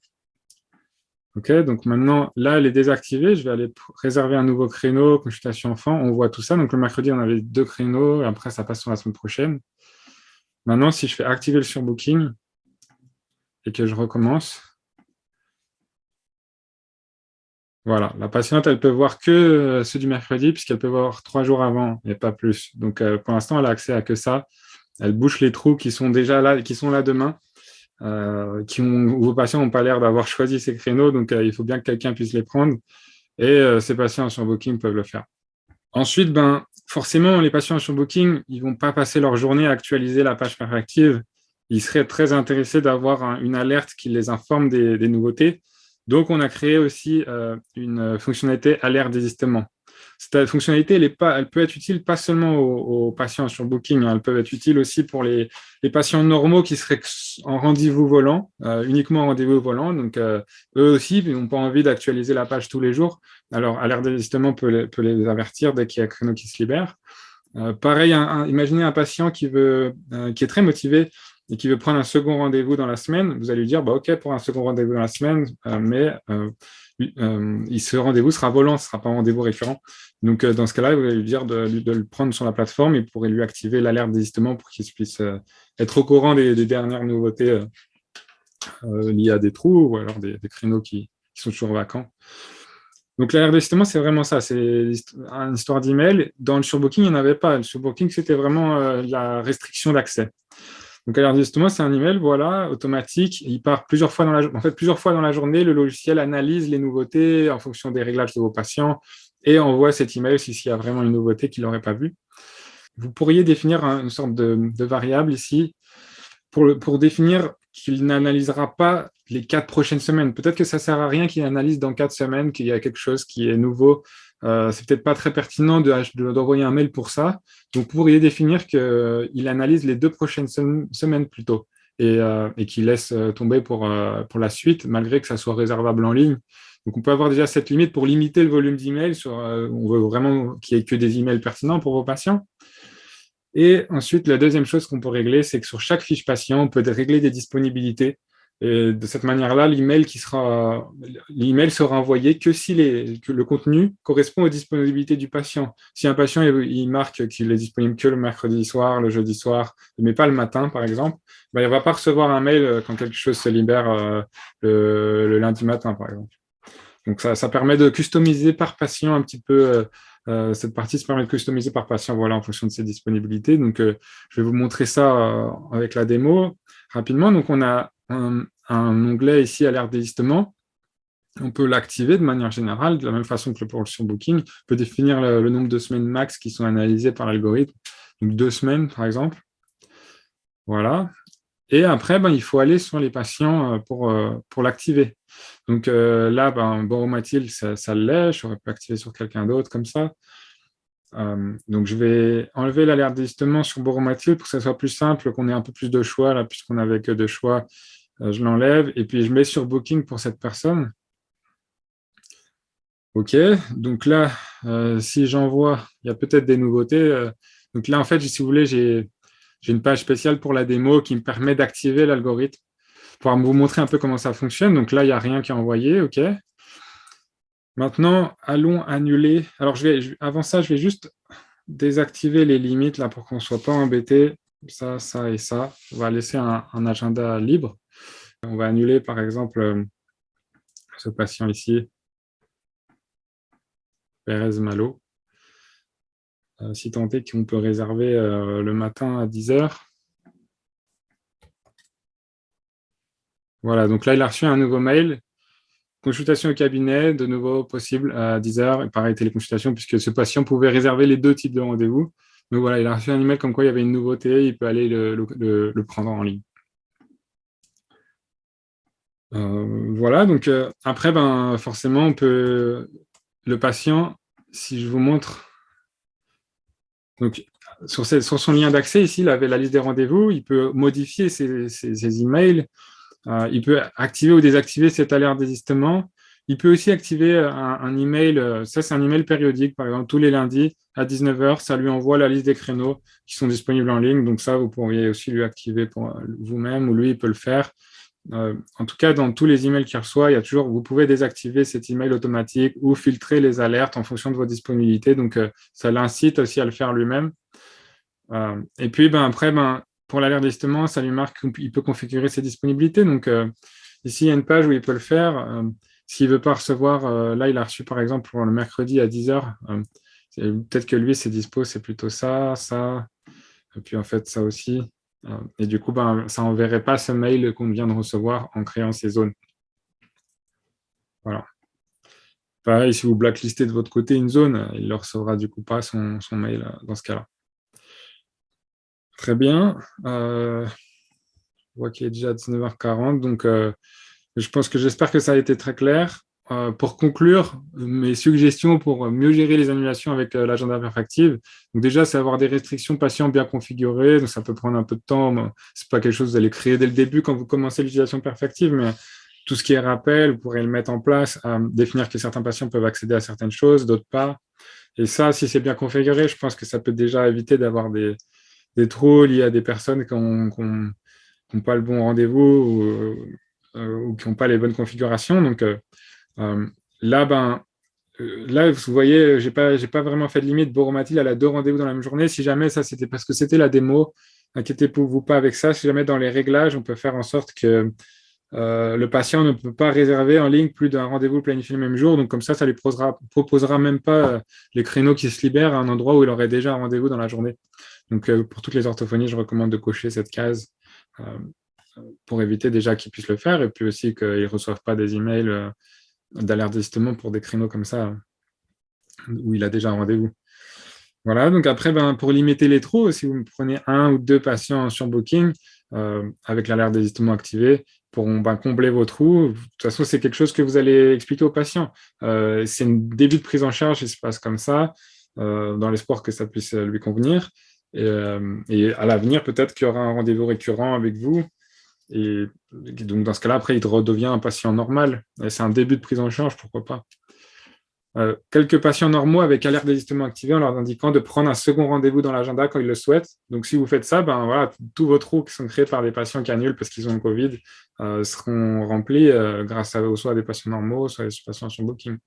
S1: OK, donc maintenant, là, elle est désactivée. Je vais aller réserver un nouveau créneau, consultation enfant. On voit tout ça. Donc le mercredi, on avait 2 créneaux, et après, ça passe sur la semaine prochaine. Maintenant, si je fais activer le surbooking et que je recommence, voilà, la patiente, elle peut voir que ceux du mercredi, puisqu'elle peut voir 3 jours avant et pas plus. Donc, pour l'instant, elle a accès à que ça. Elle bouche les trous qui sont déjà là, qui sont là demain, où vos patients n'ont pas l'air d'avoir choisi ces créneaux, donc il faut bien que quelqu'un puisse les prendre. Et ces patients sur Booking peuvent le faire. Ensuite, forcément, les patients sur Booking, ils ne vont pas passer leur journée à actualiser la page Perspective. Ils seraient très intéressés d'avoir une alerte qui les informe des nouveautés. Donc, on a créé aussi une fonctionnalité alerte désistement. Cette fonctionnalité, elle peut être utile pas seulement aux patients sur Booking, elle peut être utile aussi pour les patients normaux qui seraient en rendez-vous volant, uniquement en rendez-vous volant. Donc, eux aussi, ils n'ont pas envie d'actualiser la page tous les jours. Alors, alerte désistement peut les avertir dès qu'il y a un créneau qui se libère. Pareil, imaginez un patient qui est très motivé et qui veut prendre un second rendez-vous dans la semaine. Vous allez lui dire, OK, pour un second rendez-vous dans la semaine, mais ce rendez-vous sera volant, ce ne sera pas un rendez-vous récurrent. Donc, dans ce cas-là, vous allez lui dire de le prendre sur la plateforme et vous pourrez lui activer l'alerte désistement pour qu'il puisse être au courant des dernières nouveautés liés à des trous ou alors des créneaux qui sont toujours vacants. Donc, l'alerte d'ajustement, c'est vraiment ça. C'est une histoire d'email. Dans le surbooking, il n'y en avait pas. Le surbooking, c'était vraiment la restriction d'accès. Donc, l'alerte d'ajustement, c'est un email, voilà, automatique. Il part plusieurs fois plusieurs fois dans la journée. Le logiciel analyse les nouveautés en fonction des réglages de vos patients et envoie cet email s'il y a vraiment une nouveauté qu'il n'aurait pas vue. Vous pourriez définir une sorte de variable ici pour définir qu'il n'analysera pas les 4 prochaines semaines. Peut-être que ça ne sert à rien qu'il analyse dans 4 semaines, qu'il y a quelque chose qui est nouveau. C'est peut-être pas très pertinent d'envoyer un mail pour ça. Donc, vous pourriez définir qu'il analyse les 2 prochaines semaines plutôt et qu'il laisse tomber pour la suite, malgré que ça soit réservable en ligne. Donc, on peut avoir déjà cette limite pour limiter le volume d'emails. On veut vraiment qu'il n'y ait que des emails pertinents pour vos patients. Et ensuite, la deuxième chose qu'on peut régler, c'est que sur chaque fiche patient, on peut régler des disponibilités. Et de cette manière-là, l'email sera envoyé que si que le contenu correspond aux disponibilités du patient. Si un patient il marque qu'il est disponible que le mercredi soir, le jeudi soir, mais pas le matin, par exemple, ben, il ne va pas recevoir un mail quand quelque chose se libère le lundi matin, par exemple. Donc, ça permet de customiser par patient un petit peu. Cette partie se permet de customiser par patient, voilà, en fonction de ses disponibilités. Donc, je vais vous montrer ça avec la démo rapidement. Donc, on a un onglet ici, alerte désistement. On peut l'activer de manière générale, de la même façon que pour le surbooking. On peut définir le nombre de semaines max qui sont analysées par l'algorithme. Donc, 2 semaines, par exemple. Voilà. Et après, il faut aller sur les patients pour l'activer. Donc là, Boromatil, ça l'est. J'aurais pu activer sur quelqu'un d'autre comme ça. Donc, je vais enlever l'alerte désistement sur Boromatil pour que ça soit plus simple, qu'on ait un peu plus de choix, là, puisqu'on n'avait que 2 choix. Je l'enlève et puis je mets sur Booking pour cette personne. OK. Donc là, si j'envoie, il y a peut-être des nouveautés. Donc là, en fait, si vous voulez, j'ai une page spéciale pour la démo qui me permet d'activer l'algorithme pour vous montrer un peu comment ça fonctionne. Donc là, il n'y a rien qui est envoyé. OK. Maintenant, allons annuler. Alors, avant ça, je vais juste désactiver les limites là pour qu'on ne soit pas embêté. Ça, ça et ça. On va laisser un agenda libre. On va annuler, par exemple, ce patient ici, Pérez Malo. Si tant est qu'on peut réserver le matin à 10h. Voilà, donc là, il a reçu un nouveau mail. Consultation au cabinet, de nouveau possible à 10h. Et pareil, téléconsultation, puisque ce patient pouvait réserver les 2 types de rendez-vous. Donc voilà, il a reçu un email comme quoi il y avait une nouveauté, il peut aller le prendre en ligne. Voilà, donc après, forcément, le patient, si je vous montre, donc sur son lien d'accès, ici, il avait la liste des rendez-vous, il peut modifier ses emails, il peut activer ou désactiver cette alerte désistement. Il peut aussi activer un email, ça c'est un email périodique, par exemple, tous les lundis à 19h, ça lui envoie la liste des créneaux qui sont disponibles en ligne. Donc ça, vous pourriez aussi lui activer pour vous-même ou lui, il peut le faire. En tout cas, dans tous les emails qu'il reçoit, vous pouvez désactiver cet email automatique ou filtrer les alertes en fonction de vos disponibilités. Donc, ça l'incite aussi à le faire lui-même. Et puis, après, pour l'alerte désistement, ça lui marque qu'il peut configurer ses disponibilités. Donc, ici, il y a une page où il peut le faire. S'il ne veut pas recevoir, là, il a reçu, par exemple, pour le mercredi à 10h. Peut-être que lui, ses dispos, c'est plutôt ça, ça. Et puis, en fait, ça aussi. Et du coup, ça n'enverrait pas ce mail qu'on vient de recevoir en créant ces zones. Voilà. Pareil, si vous blacklistez de votre côté une zone, il ne recevra du coup pas son mail dans ce cas-là. Très bien. Je vois qu'il est déjà 19h40, donc j'espère que ça a été très clair. Pour conclure, mes suggestions pour mieux gérer les annulations avec l'agenda Perfactive, donc déjà, c'est avoir des restrictions patients bien configurées, donc ça peut prendre un peu de temps. Ce n'est pas quelque chose que vous allez créer dès le début quand vous commencez l'utilisation Perfactive, mais tout ce qui est rappel, vous pourrez le mettre en place, définir que certains patients peuvent accéder à certaines choses, d'autres pas. Et ça, si c'est bien configuré, je pense que ça peut déjà éviter d'avoir des trous liés à des personnes qui n'ont pas le bon rendez-vous ou qui n'ont pas les bonnes configurations. Donc là, là, vous voyez, j'ai pas vraiment fait de limite. Boromatil, elle a 2 rendez-vous dans la même journée. Si jamais ça, c'était parce que c'était la démo, inquiétez-vous pas avec ça. Si jamais dans les réglages, on peut faire en sorte que le patient ne peut pas réserver en ligne plus d'un rendez-vous planifié le même jour. Donc, comme ça lui proposera même pas les créneaux qui se libèrent à un endroit où il aurait déjà un rendez-vous dans la journée. Donc, pour toutes les orthophonistes, je recommande de cocher cette case euh, pour éviter déjà qu'ils puissent le faire et puis aussi qu'ils ne reçoivent pas des emails d'alerte d'assistement pour des créneaux comme ça où il a déjà un rendez-vous. Voilà, donc après, pour limiter les trous, si vous prenez un ou deux patients sur Booking avec l'alerte d'hésitement activée, pour combler vos trous. De toute façon, c'est quelque chose que vous allez expliquer aux patients. C'est un début de prise en charge qui se passe comme ça, dans l'espoir que ça puisse lui convenir. Et à l'avenir, peut-être qu'il y aura un rendez-vous récurrent avec vous. Et donc, dans ce cas-là, après, il redevient un patient normal. Et c'est un début de prise en charge, pourquoi pas. Quelques patients normaux avec alerte d'hésitement activée en leur indiquant de prendre un second rendez-vous dans l'agenda quand ils le souhaitent. Donc, si vous faites ça, voilà, tous vos trous qui sont créés par des patients qui annulent parce qu'ils ont le Covid seront remplis grâce à soit des patients normaux, soit des patients sur Booking.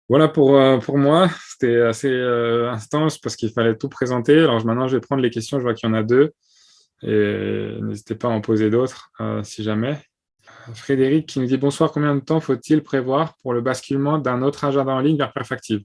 S1: Voilà pour moi. C'était assez intense parce qu'il fallait tout présenter. Alors maintenant, je vais prendre les questions. Je vois qu'il y en a deux. Et n'hésitez pas à en poser d'autres si jamais. Frédéric qui nous dit bonsoir, combien de temps faut-il prévoir pour le basculement d'un autre agenda en ligne vers Perfactive?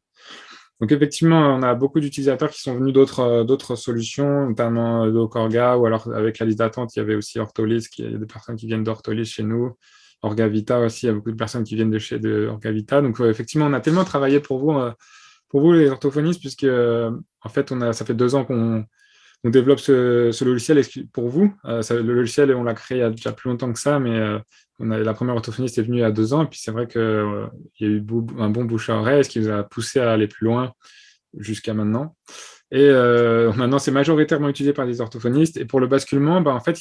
S1: Donc effectivement, on a beaucoup d'utilisateurs qui sont venus d'autres solutions, notamment d'Ocorga, ou alors avec la liste d'attente, il y avait aussi Ortholis, il y a des personnes qui viennent d'Ortholis chez nous, Orgavita aussi, il y a beaucoup de personnes qui viennent de chez Orgavita. Donc effectivement, on a tellement travaillé pour vous les orthophonistes, puisque en fait, ça fait 2 ans qu'on développe ce logiciel pour vous. Le logiciel, on l'a créé il y a déjà plus longtemps que ça, mais la première orthophoniste est venue il y a 2 ans, et puis c'est vrai qu'il y a eu un bon bouche à oreille, ce qui nous a poussé à aller plus loin jusqu'à maintenant. Et maintenant, c'est majoritairement utilisé par des orthophonistes. Et pour le basculement, en fait,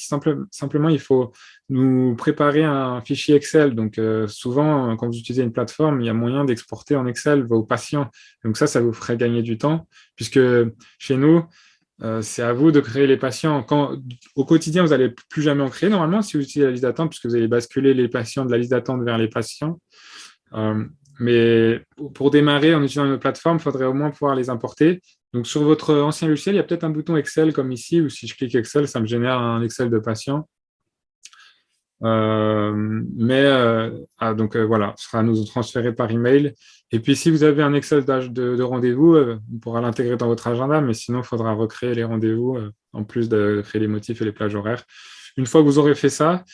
S1: simplement, il faut nous préparer un fichier Excel. Donc, souvent, quand vous utilisez une plateforme, il y a moyen d'exporter en Excel vos patients. Donc ça vous ferait gagner du temps, puisque chez nous, c'est à vous de créer les patients. Au quotidien, vous n'allez plus jamais en créer normalement si vous utilisez la liste d'attente, puisque vous allez basculer les patients de la liste d'attente vers les patients. Mais pour démarrer en utilisant une plateforme, il faudrait au moins pouvoir les importer. Donc, sur votre ancien logiciel, il y a peut-être un bouton Excel comme ici, ou si je clique Excel, ça me génère un Excel de patients. Donc voilà, ce sera à nous transférer par email. Et puis, si vous avez un Excel de rendez-vous, on pourra l'intégrer dans votre agenda, mais sinon, il faudra recréer les rendez-vous en plus de créer les motifs et les plages horaires. Une fois que vous aurez fait ça,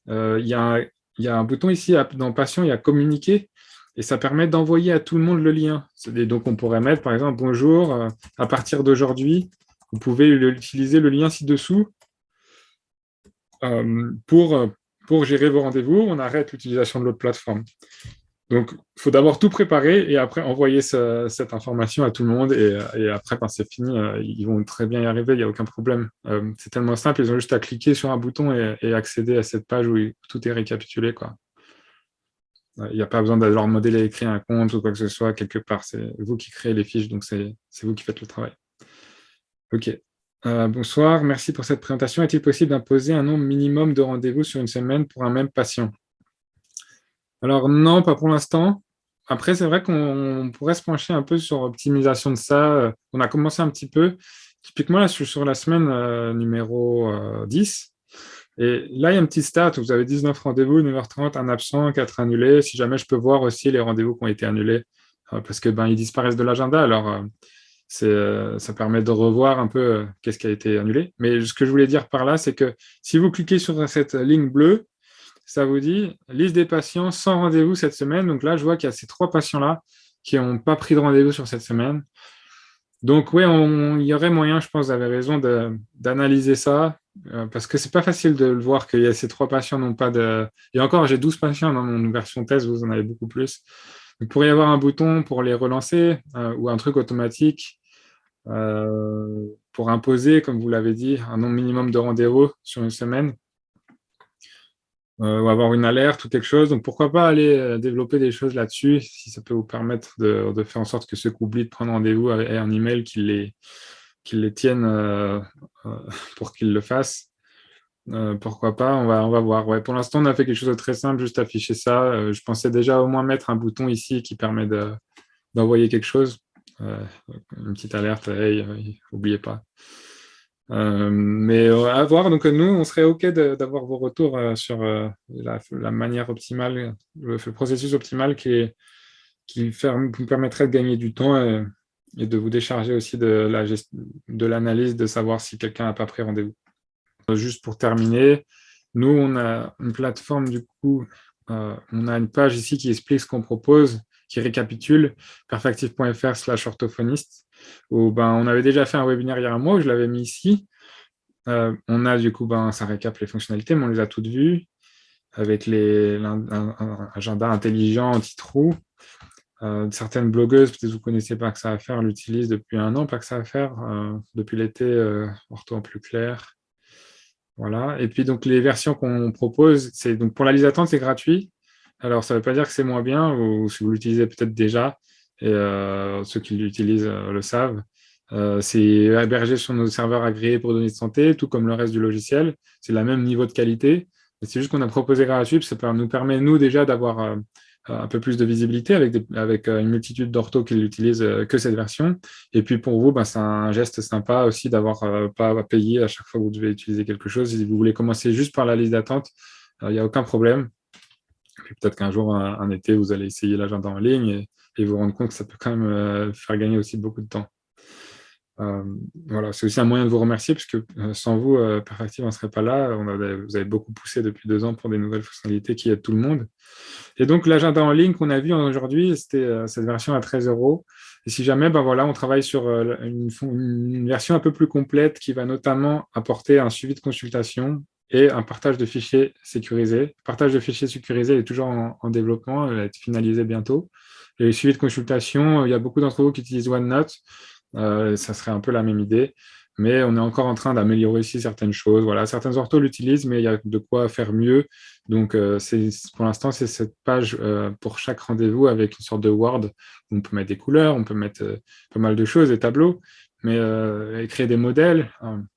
S1: il y a un bouton ici dans Patient, il y a Communiquer, et ça permet d'envoyer à tout le monde le lien. Donc, on pourrait mettre, par exemple, bonjour, à partir d'aujourd'hui, vous pouvez utiliser le lien ci-dessous pour gérer vos rendez-vous. On arrête l'utilisation de l'autre plateforme. Donc, il faut d'abord tout préparer et après envoyer cette information à tout le monde. Et après, c'est fini. Ils vont très bien y arriver, il n'y a aucun problème. C'est tellement simple, ils ont juste à cliquer sur un bouton et accéder à cette page où tout est récapitulé, quoi. Il n'y a pas besoin de leur modéler et créer un compte ou quoi que ce soit quelque part. C'est vous qui créez les fiches, donc c'est vous qui faites le travail. OK. Bonsoir, merci pour cette présentation. Est-il possible d'imposer un nombre minimum de rendez-vous sur une semaine pour un même patient? Alors non, pas pour l'instant. Après, c'est vrai qu'on pourrait se pencher un peu sur l'optimisation de ça. On a commencé un petit peu. Typiquement, là, je suis sur la semaine numéro 10. Et là, il y a un petit stat où vous avez 19 rendez-vous, 9h30, un absent, 4 annulés. Si jamais je peux voir aussi les rendez-vous qui ont été annulés, parce que ils disparaissent de l'agenda. Alors, ça permet de revoir un peu qu'est-ce qui a été annulé. Mais ce que je voulais dire par là, c'est que si vous cliquez sur cette ligne bleue, ça vous dit liste des patients sans rendez-vous cette semaine. Donc là, je vois qu'il y a ces 3 patients-là qui n'ont pas pris de rendez-vous sur cette semaine. Donc oui, il y aurait moyen, je pense, vous avez raison, d'analyser ça, parce que c'est pas facile de le voir qu'il y a ces 3 patients n'ont pas de... Et encore, j'ai 12 patients dans mon version test, vous en avez beaucoup plus. Il pourrait y avoir un bouton pour les relancer, ou un truc automatique pour imposer, comme vous l'avez dit, un nombre minimum de rendez-vous sur une semaine, ou avoir une alerte ou quelque chose. Donc, pourquoi pas aller développer des choses là-dessus, si ça peut vous permettre de faire en sorte que ceux qui oublient de prendre rendez-vous aient un email qui les tienne pour qu'ils le fassent. Pourquoi pas, on va voir. Ouais, pour l'instant, on a fait quelque chose de très simple, juste afficher ça. Je pensais déjà au moins mettre un bouton ici qui permet d'envoyer quelque chose. Une petite alerte, hey, n'oubliez pas. Mais à voir. Donc, nous, on serait OK d'avoir vos retours sur la manière optimale, le processus optimal vous permettrait de gagner du temps et de vous décharger aussi de l'analyse, de savoir si quelqu'un n'a pas pris rendez-vous. Juste pour terminer, nous, on a une plateforme, du coup, on a une page ici qui explique ce qu'on propose, qui récapitule, perfactive.fr/orthophoniste, où on avait déjà fait un webinaire il y a un mois, où je l'avais mis ici. On a du coup, ça récap les fonctionnalités, mais on les a toutes vues, avec un agenda intelligent anti-trou. Certaines blogueuses, peut-être vous ne connaissez pas que ça à faire, l'utilisent depuis un an, pas que ça à faire, depuis l'été, ortho en plus clair. Voilà. Et puis, donc, les versions qu'on propose, c'est donc pour la liste d'attente, c'est gratuit. Alors, ça ne veut pas dire que c'est moins bien, ou si vous l'utilisez peut-être déjà, et ceux qui l'utilisent le savent. C'est hébergé sur nos serveurs agréés pour données de santé, tout comme le reste du logiciel. C'est le même niveau de qualité. C'est juste qu'on a proposé gratuit, ça nous permet, nous, déjà, d'avoir un peu plus de visibilité avec une multitude d'orthos qui n'utilisent que cette version. Et puis pour vous, c'est un geste sympa aussi d'avoir pas à payer à chaque fois que vous devez utiliser quelque chose. Si vous voulez commencer juste par la liste d'attente, il n'y a aucun problème. Puis peut-être qu'un jour, un été, vous allez essayer l'agenda en ligne et vous rendre compte que ça peut quand même faire gagner aussi beaucoup de temps. Voilà, c'est aussi un moyen de vous remercier, puisque sans vous, Perfactive n'en serait pas là. Vous avez beaucoup poussé depuis 2 ans pour des nouvelles fonctionnalités qui aident tout le monde. Et donc, l'agenda en ligne qu'on a vu aujourd'hui, c'était cette version à 13 €. Et si jamais, voilà, on travaille sur une version un peu plus complète qui va notamment apporter un suivi de consultation et un partage de fichiers sécurisés. Le partage de fichiers sécurisés est toujours en développement, il va être finalisé bientôt. Et le suivi de consultation, il y a beaucoup d'entre vous qui utilisent OneNote. Ça serait un peu la même idée, mais on est encore en train d'améliorer aussi certaines choses. Voilà, certains orthos l'utilisent, mais il y a de quoi faire mieux. Donc, pour l'instant, c'est cette page pour chaque rendez-vous avec une sorte de Word où on peut mettre des couleurs, on peut mettre pas mal de choses, des tableaux, mais et créer des modèles.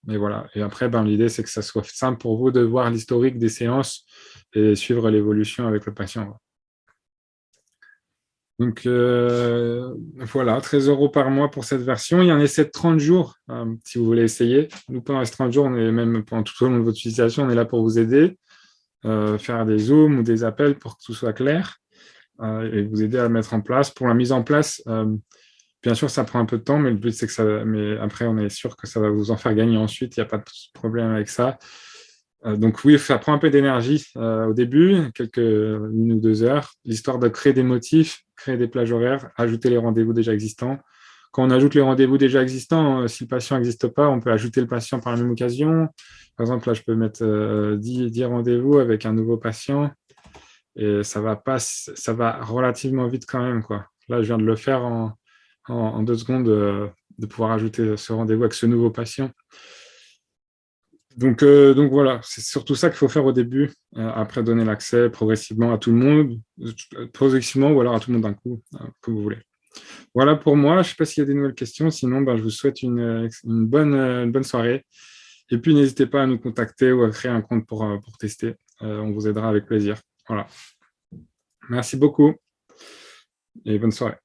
S1: Et voilà. Et après, l'idée, c'est que ça soit simple pour vous de voir l'historique des séances et suivre l'évolution avec le patient. Donc voilà, 13 € par mois pour cette version. Il y a un essai de 30 jours si vous voulez essayer. Nous, pendant ces 30 jours, on est même pendant tout au long de votre utilisation, on est là pour vous aider, faire des zooms ou des appels pour que tout soit clair et vous aider à mettre en place. Pour la mise en place, bien sûr, ça prend un peu de temps, mais le but, c'est que ça. Mais après, on est sûr que ça va vous en faire gagner ensuite. Il n'y a pas de problème avec ça. Donc oui, ça prend un peu d'énergie au début, 1 ou 2 heures, l'histoire de créer des motifs, créer des plages horaires, ajouter les rendez-vous déjà existants. Quand on ajoute les rendez-vous déjà existants, si le patient n'existe pas, on peut ajouter le patient par la même occasion. Par exemple, là, je peux mettre 10 rendez-vous avec un nouveau patient et ça va relativement vite quand même, quoi. Là, je viens de le faire en 2 secondes, de pouvoir ajouter ce rendez-vous avec ce nouveau patient. Donc voilà, c'est surtout ça qu'il faut faire au début, après donner l'accès progressivement à tout le monde, progressivement ou alors à tout le monde d'un coup, comme vous voulez. Voilà pour moi, je ne sais pas s'il y a des nouvelles questions, sinon je vous souhaite une bonne soirée. Et puis n'hésitez pas à nous contacter ou à créer un compte pour tester, on vous aidera avec plaisir. Voilà. Merci beaucoup et bonne soirée.